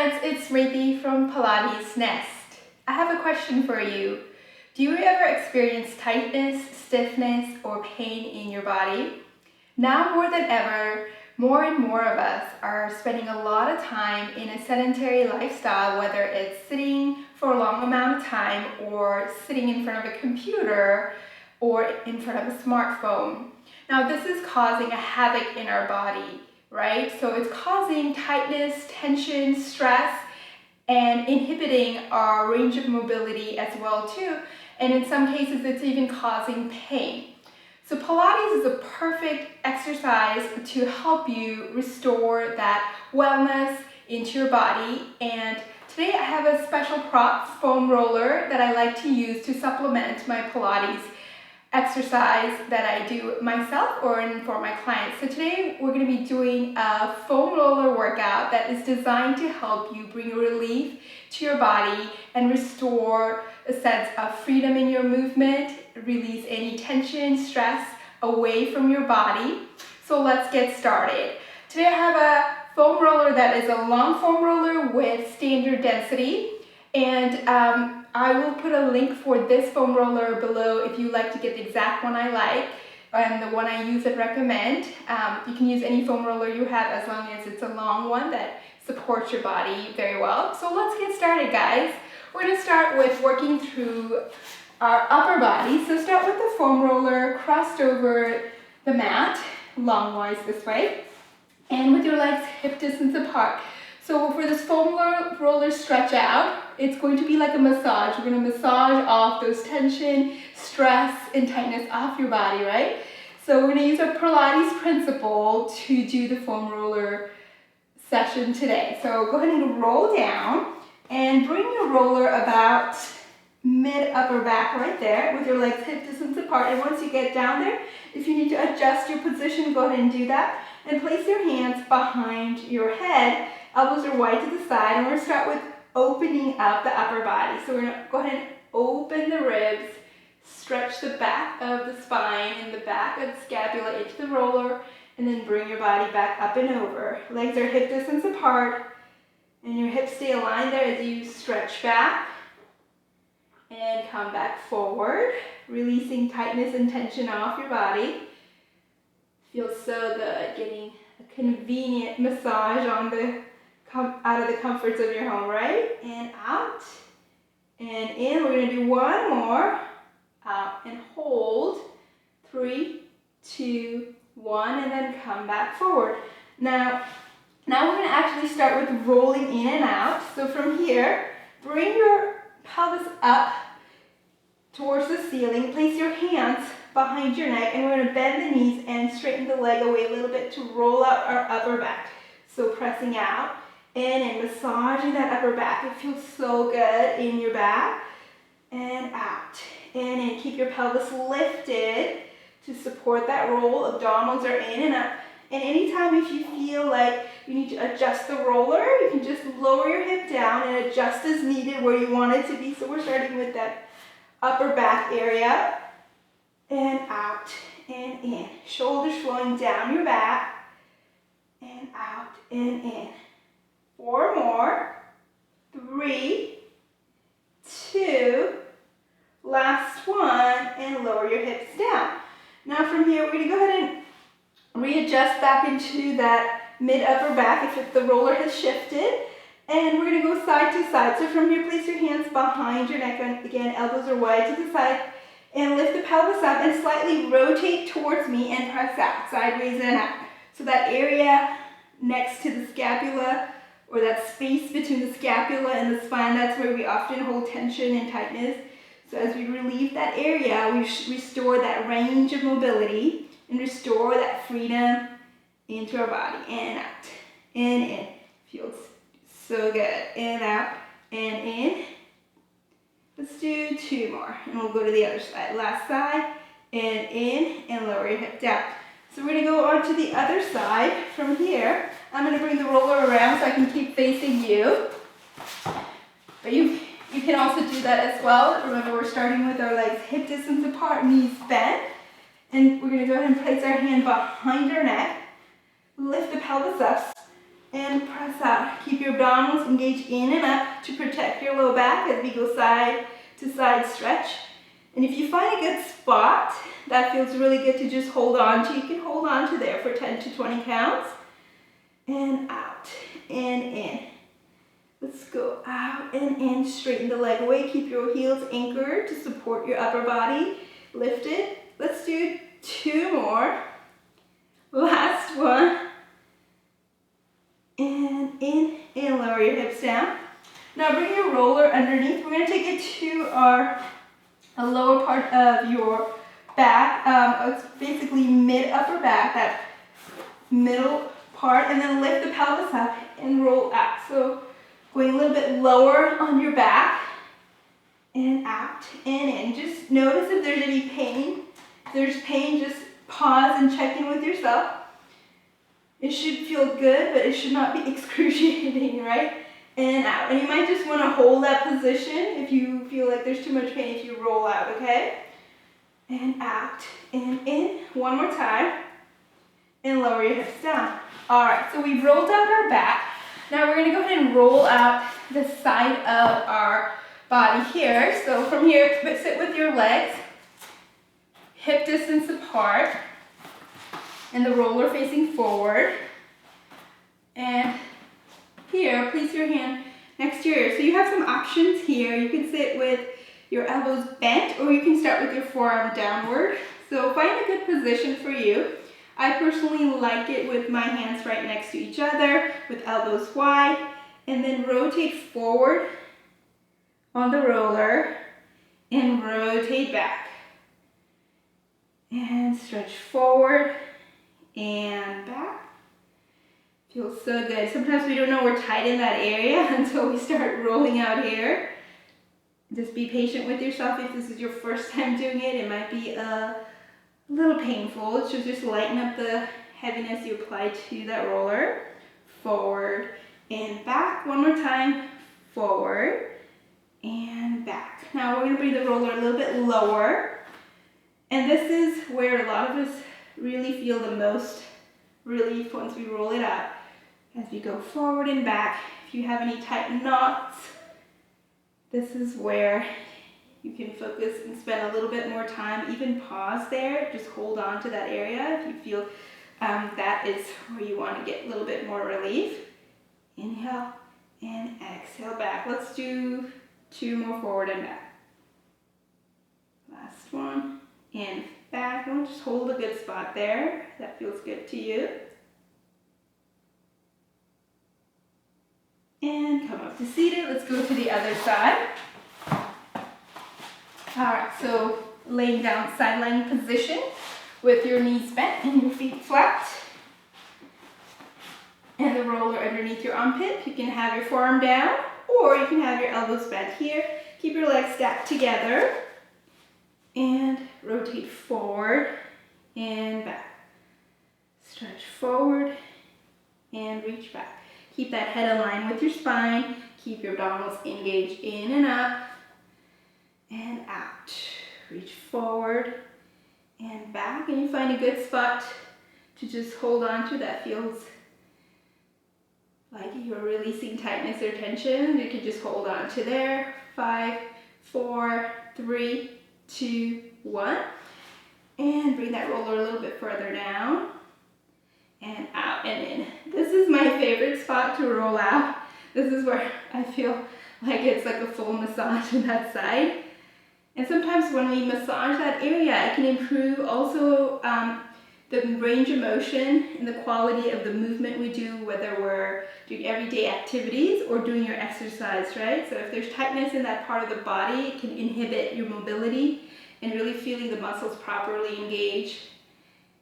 friends, it's Smriti from Pilates Nest. I have a question for you. Do you ever experience tightness, stiffness, or pain in your body? Now more than ever, more and more of us are spending a lot of time in a sedentary lifestyle, whether it's sitting for a long amount of time or sitting in front of a computer or in front of a smartphone. Now this is causing a havoc in our body, right? So it's causing tightness, tension, stress, and inhibiting our range of mobility as well too. And in some cases, it's even causing pain. So Pilates is a perfect exercise to help you restore that wellness into your body. And today I have a special prop foam roller that I like to use to supplement my Pilates exercise that I do myself or for my clients. So today we're going to be doing a foam roller workout that is designed to help you bring relief to your body and restore a sense of freedom in your movement, release any tension, stress away from your body. So let's get started. Today I have a foam roller that is a long foam roller with standard density, and I will put a link for this foam roller below if you like to get the exact one I like and the one I use and recommend. You can use any foam roller you have as long as it's a long one that supports your body very well. So let's get started, guys. We're going to start with working through our upper body. So start with the foam roller crossed over the mat, longwise this way, and with your legs hip distance apart. So for this foam roller stretch out, it's going to be like a massage. We're going to massage off those tension, stress, and tightness off your body, right? So we're going to use our Pilates principle to do the foam roller session today. So go ahead and roll down and bring your roller about mid-upper back right there with your legs hip distance apart. And once you get down there, if you need to adjust your position, go ahead and do that. And place your hands behind your head. Elbows are wide to the side, and we're going to start with opening up the upper body. So we're going to go ahead and open the ribs, stretch the back of the spine and the back of the scapula into the roller, and then bring your body back up and over. Legs are hip distance apart, and your hips stay aligned there as you stretch back and come back forward, releasing tightness and tension off your body. Feels so good getting a convenient massage on out of the comforts of your home, right? And out and in. We're going to do one more. Out and hold. 3, 2, 1, and then come back forward. Now we're going to actually start with rolling in and out. So from here, bring your pelvis up towards the ceiling. Place your hands behind your neck, and we're going to bend the knees and straighten the leg away a little bit to roll out our upper back. So pressing out in and massaging that upper back. It feels so good in your back. And out. In and keep your pelvis lifted to support that roll. Abdominals are in and up. And anytime if you feel like you need to adjust the roller, you can just lower your hip down and adjust as needed where you want it to be. So we're starting with that upper back area. And out and in. Shoulders flowing down your back. And out and in. 4 more. 3, 2, last one, and lower your hips down. Now from here, we're going to go ahead and readjust back into that mid-upper back if the roller has shifted. And we're going to go side to side. So from here, place your hands behind your neck. And again, elbows are wide to the side. And lift the pelvis up and slightly rotate towards me and press out, sideways and out. So that area next to the scapula, or that space between the scapula and the spine, that's where we often hold tension and tightness. So as we relieve that area, we restore that range of mobility and restore that freedom into our body. And out, and in. Feels so good. And out, and in. Let's do 2 more, and we'll go to the other side. Last side, and in, and lower your hip down. So we're going to go on to the other side. From here, I'm going to bring the roller around so I can keep facing you. But you can also do that as well. Remember, we're starting with our legs hip distance apart, knees bent. And we're going to go ahead and place our hand behind our neck. Lift the pelvis up. and press out. Keep your abdominals engaged in and up to protect your low back as we go side to side stretch. And if you find a good spot that feels really good to just hold on to, you can hold on to there for 10 to 20 counts. And out and in. Let's go out and in. Straighten the leg away. Keep your heels anchored to support your upper body lifted. Let's do 2 more. Last one. And in and lower your hips down. Now bring your roller underneath. We're going to take it to a lower part of your back. It's basically mid-upper back, that middle part, and then lift the pelvis up and roll out. So going a little bit lower on your back and out and in. Just notice if there's any pain. If there's pain, just pause and check in with yourself. It should feel good, but it should not be excruciating, right? And out. And you might just want to hold that position if you feel like there's too much pain if you roll out, okay? And out and in. One more time. And lower your hips down. All right, so we've rolled out our back. Now we're going to go ahead and roll out the side of our body here. So from here, sit with your legs hip distance apart and the roller facing forward. And here, place your hand next to your ear. So you have some options here. You can sit with your elbows bent, or you can start with your forearm downward. So find a good position for you. I personally like it with my hands right next to each other, with elbows wide, and then rotate forward on the roller and rotate back. And stretch forward and back. Feels so good. Sometimes we don't know we're tight in that area until we start rolling out here. Just be patient with yourself. If this is your first time doing it, it might be a little painful. It should just lighten up the heaviness you apply to that roller. Forward and back. One more time. Forward and back. Now we're going to bring the roller a little bit lower. And this is where a lot of us really feel the most relief once we roll it out. As we go forward and back, if you have any tight knots, this is where you can focus and spend a little bit more time. Even pause there, just hold on to that area if you feel that is where you want to get a little bit more relief. Inhale and exhale back. Let's do 2 more forward and back. Last one. And back. And just hold a good spot there. That feels good to you. And come up to seated. Let's go to the other side. Alright, so laying down side lying position with your knees bent and your feet flat. And the roller underneath your armpit. You can have your forearm down, or you can have your elbows bent here. Keep your legs stacked together. And rotate forward and back. Stretch forward and reach back. Keep that head aligned with your spine. Keep your abdominals engaged in and up and out. Reach forward and back. And you find a good spot to just hold on to that feels like you're releasing tightness or tension. You can just hold on to there. 5, 4, 3, 2, 1. And bring that roller a little bit further down. And out and in. This is my favorite spot to roll out. This is where I feel like it's like a full massage on that side. And sometimes when we massage that area, it can improve also the range of motion and the quality of the movement we do, whether we're doing everyday activities or doing your exercise, right? So if there's tightness in that part of the body, it can inhibit your mobility and really feeling the muscles properly engaged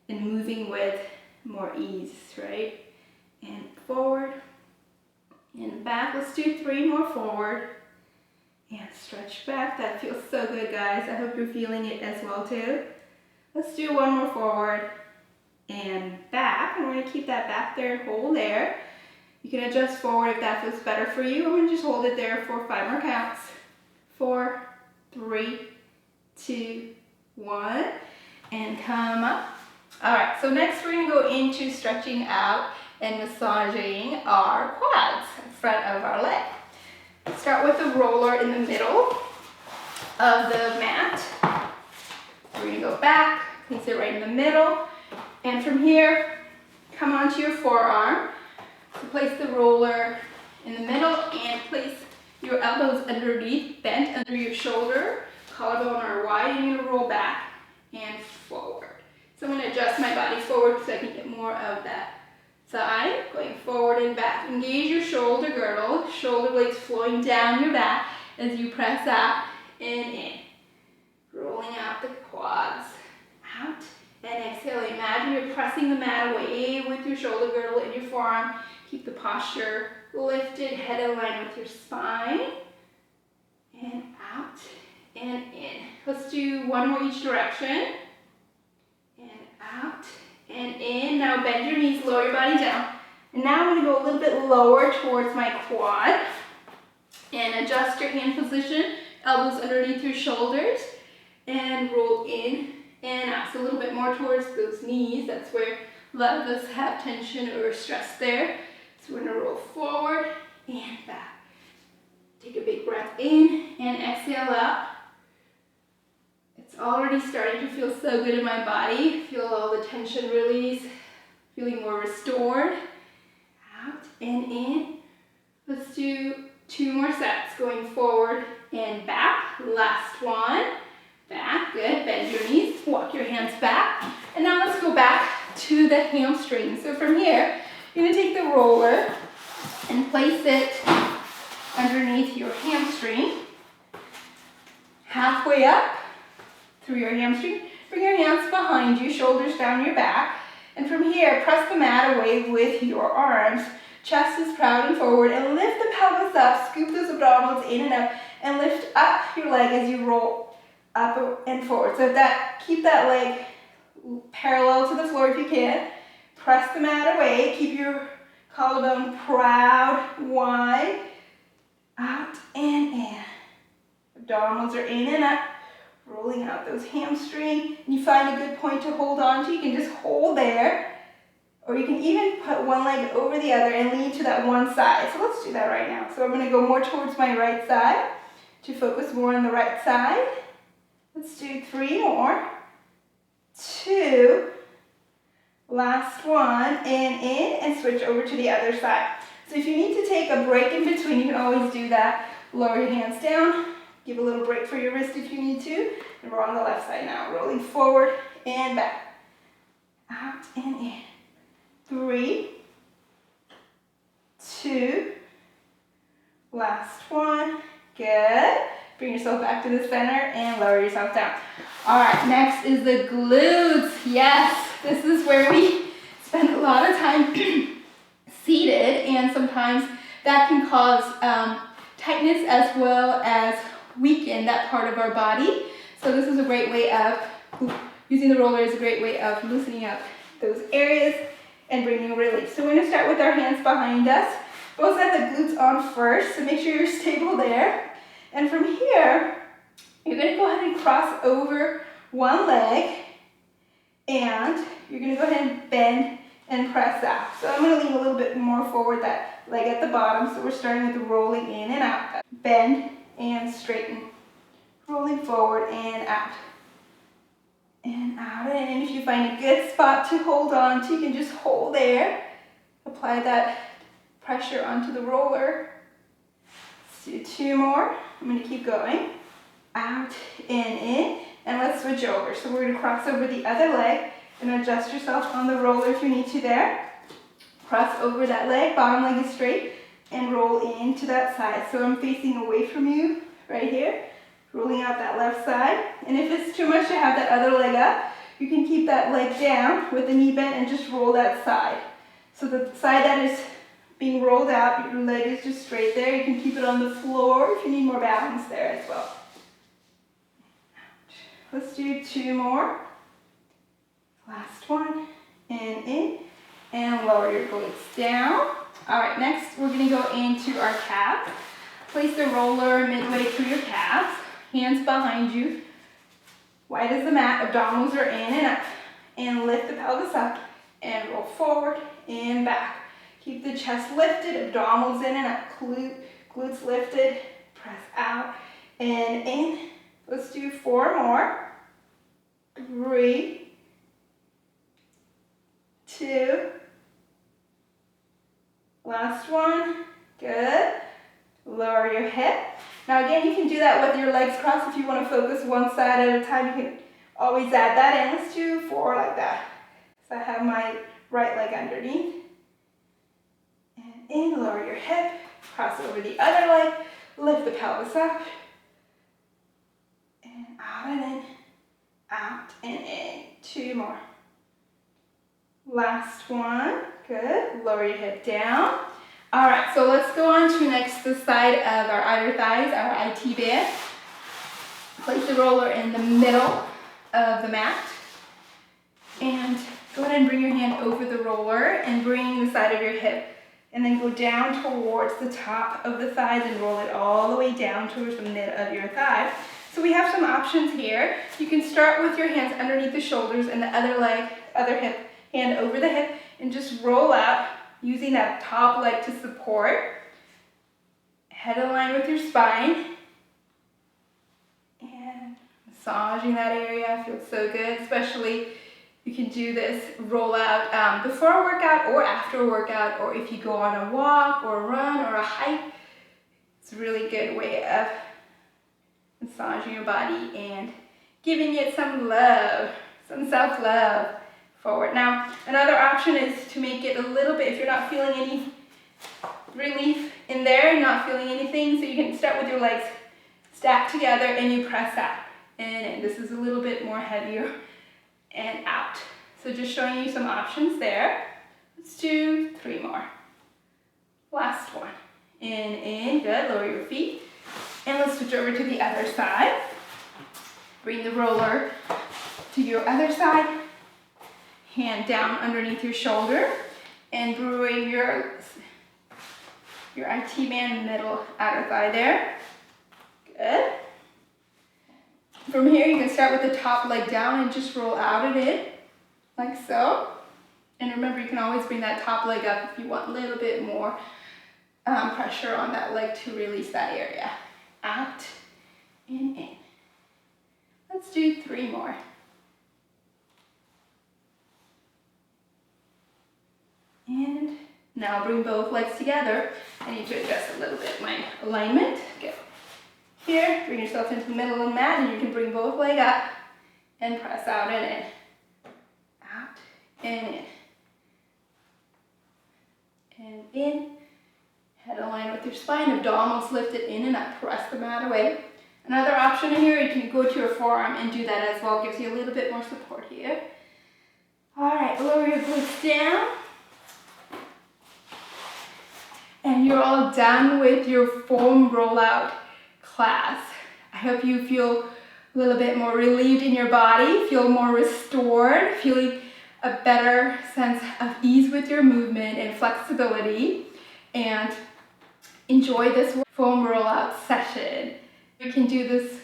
and moving with more ease, right? And forward and back. Let's do 3 more forward and stretch back. That feels so good, guys. I hope you're feeling it as well too. Let's do 1 more forward and back. And we're going to keep that back there and hold there. You can adjust forward if that feels better for you. I'm going to just hold it there for 5 more counts. 4, 3, 2, 1, and come up. All right, so next we're going to go into stretching out and massaging our quads, front of our leg. Start with the roller in the middle of the mat. We're gonna go back, place it right in the middle, and from here, come onto your forearm. So place the roller in the middle and place your elbows underneath, bent under your shoulder, collarbone are wide, and you're gonna roll back and forward. So I'm gonna adjust my body forward so I can get more of that side, going forward and back. Engage your shoulder girdle, shoulder blades flowing down your back as you press out and in. Rolling out the quads, out and exhale. Imagine you're pressing the mat away with your shoulder girdle and your forearm. Keep the posture lifted, head aligned with your spine. And out and in. Let's do one more each direction. And out and in. Now bend your knees, lower your body down. And now I'm going to go a little bit lower towards my quad. And adjust your hand position, elbows underneath your shoulders. And roll in and out. So a little bit more towards those knees. That's where a lot of us have tension or stress there. So we're going to roll forward and back. Take a big breath in and exhale out. It's already starting to feel so good in my body. Feel all the tension release. Feeling more restored. Out and in. Let's do 2 more sets. Going forward and back. Last one. Back, good, bend your knees, walk your hands back. And now let's go back to the hamstring. So from here, you're gonna take the roller and place it underneath your hamstring. Halfway up through your hamstring. Bring your hands behind you, shoulders down your back. And from here, press the mat away with your arms. Chest is proud and forward, and lift the pelvis up, scoop those abdominals in and out, and lift up your leg as you roll up and forward. So keep that leg parallel to the floor if you can. Press the mat away. Keep your collarbone proud, wide. Out and in. Abdominals are in and up. Rolling out those hamstrings. And you find a good point to hold on to. You can just hold there. Or you can even put one leg over the other and lean to that one side. So let's do that right now. So I'm going to go more towards my right side to focus more on the right side. Let's do 3 more. 2. Last one. And in and switch over to the other side. So if you need to take a break in between, you can always do that. Lower your hands down. Give a little break for your wrist if you need to. And we're on the left side now. Rolling forward and back. Out and in. 3. 2. Last one. Good. Bring yourself back to the center and lower yourself down. All right, next is the glutes. Yes, this is where we spend a lot of time seated, and sometimes that can cause tightness as well as weaken that part of our body. So this is a great way of, using the roller is a great way of loosening up those areas and bringing relief. So we're going to start with our hands behind us. Both have the glutes on first, so make sure you're stable there. And from here, you're going to go ahead and cross over one leg, and you're going to go ahead and bend and press out. So I'm going to lean a little bit more forward, that leg at the bottom. So we're starting with the rolling in and out. Bend and straighten. Rolling forward and out. And out and in. If you find a good spot to hold on to, you can just hold there. Apply that pressure onto the roller. Let's do 2 more. I'm going to keep going. Out and in. And let's switch over. So we're going to cross over the other leg and adjust yourself on the roller if you need to there. Cross over that leg, bottom leg is straight, and roll into that side. So I'm facing away from you right here, rolling out that left side. And if it's too much to have that other leg up, you can keep that leg down with the knee bent and just roll that side. So the side that is being rolled out, your leg is just straight there. You can keep it on the floor if you need more balance there as well. Let's do 2 more. Last one, and in, and lower your glutes down. All right, next we're gonna go into our calves. Place the roller midway through your calves, hands behind you, wide as the mat, abdominals are in and up, and lift the pelvis up, and roll forward and back. Keep the chest lifted, abdominals in and up, glutes lifted. Press out and in. Let's do 4 more. 3, 2, last one. Good. Lower your hip. Now again, you can do that with your legs crossed. If you want to focus one side at a time, you can always add that in. Let's do 4 like that. So I have my right leg underneath. And in, lower your hip. Cross over the other leg. Lift the pelvis up. And out and in. Out and in. 2 more. Last one. Good. Lower your hip down. All right, so let's go on to next the side of our outer thighs, our IT band. Place the roller in the middle of the mat. And go ahead and bring your hand over the roller and bring the side of your hip. And then go down towards the top of the thighs and roll it all the way down towards the mid of your thigh. So we have some options here. You can start with your hands underneath the shoulders and the other hip, hand over the hip, and just roll out using that top leg to support. Head aligned with your spine. And massaging that area feels so good, especially you can do this roll out before a workout or after a workout, or if you go on a walk or a run or a hike. It's a really good way of massaging your body and giving it some love, some self-love. Forward. Now, another option is to make it a little bit, if you're not feeling any relief in there, not feeling anything, so you can start with your legs stacked together and you press out. And this is a little bit more heavier and out. So just showing you some options there. Let's do 3 more. Last one. In, good, lower your feet. And let's switch over to the other side. Bring the roller to your other side. Hand down underneath your shoulder and bring your IT band middle outer thigh there. Good. From here, you can start with the top leg down and just roll out and in, like so. And remember, you can always bring that top leg up if you want a little bit more pressure on that leg to release that area. Out and in. Let's do 3 more. And now bring both legs together. I need to adjust a little bit my alignment. Good. Here, bring yourself into the middle of the mat and you can bring both legs up and press out and in. Out and in. And in. Head aligned with your spine, abdominals lifted in and up. Press the mat away. Another option here, you can go to your forearm and do that as well. Gives you a little bit more support here. All right, lower your glutes down. And you're all done with your foam rollout class. I hope you feel a little bit more relieved in your body, feel more restored, feeling a better sense of ease with your movement and flexibility, and enjoy this foam rollout session. You can do this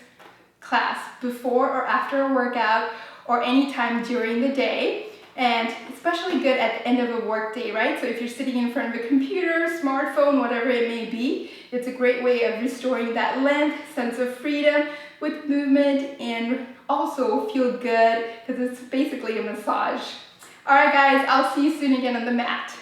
class before or after a workout or anytime during the day. And especially good at the end of a work day, right? So if you're sitting in front of a computer, smartphone, whatever it may be, it's a great way of restoring that length, sense of freedom with movement, and also feel good because it's basically a massage. All right, guys, I'll see you soon again on the mat.